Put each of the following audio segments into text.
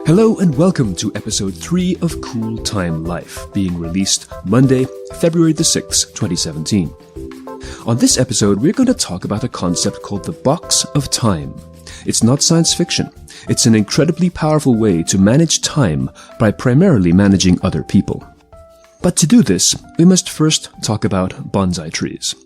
Hello and welcome to episode 3 of Cool Time Life, being released Monday, February the 6th, 2017. On this episode, we're going to talk about a concept called the box of time. It's not science fiction. It's an incredibly powerful way to manage time by primarily managing other people. But to do this, we must first talk about bonsai trees.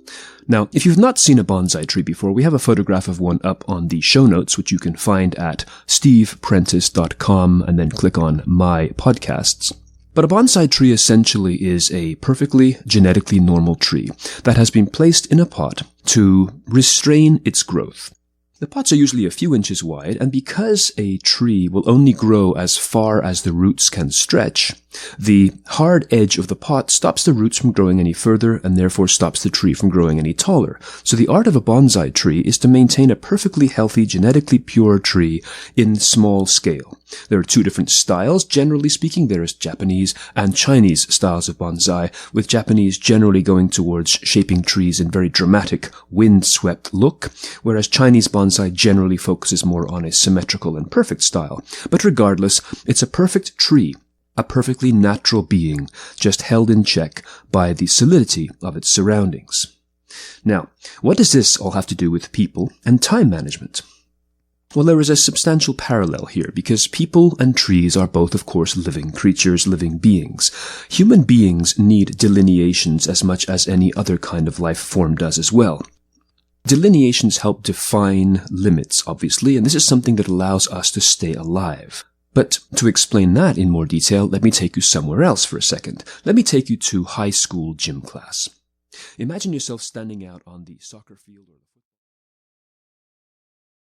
Now, if you've not seen a bonsai tree before, we have a photograph of one up on the show notes, which you can find at steveprentice.com and then click on My Podcasts. But a bonsai tree essentially is a perfectly genetically normal tree that has been placed in a pot to restrain its growth. The pots are usually a few inches wide, and because a tree will only grow as far as the roots can stretch, the hard edge of the pot stops the roots from growing any further and therefore stops the tree from growing any taller. So the art of a bonsai tree is to maintain a perfectly healthy, genetically pure tree in small scale. There are two different styles. Generally speaking, there is Japanese and Chinese styles of bonsai, with Japanese generally going towards shaping trees in very dramatic, wind-swept look, whereas Chinese bonsai generally focuses more on a symmetrical and perfect style. But regardless, it's a perfect tree, a perfectly natural being, just held in check by the solidity of its surroundings. Now, what does this all have to do with people and time management? Well, there is a substantial parallel here, because people and trees are both, of course, living creatures, living beings. Human beings need delineations as much as any other kind of life form does as well. Delineations help define limits, obviously, and this is something that allows us to stay alive. But to explain that in more detail, let me take you somewhere else for a second. Let me take you to high school gym class. Imagine yourself standing out on the soccer field or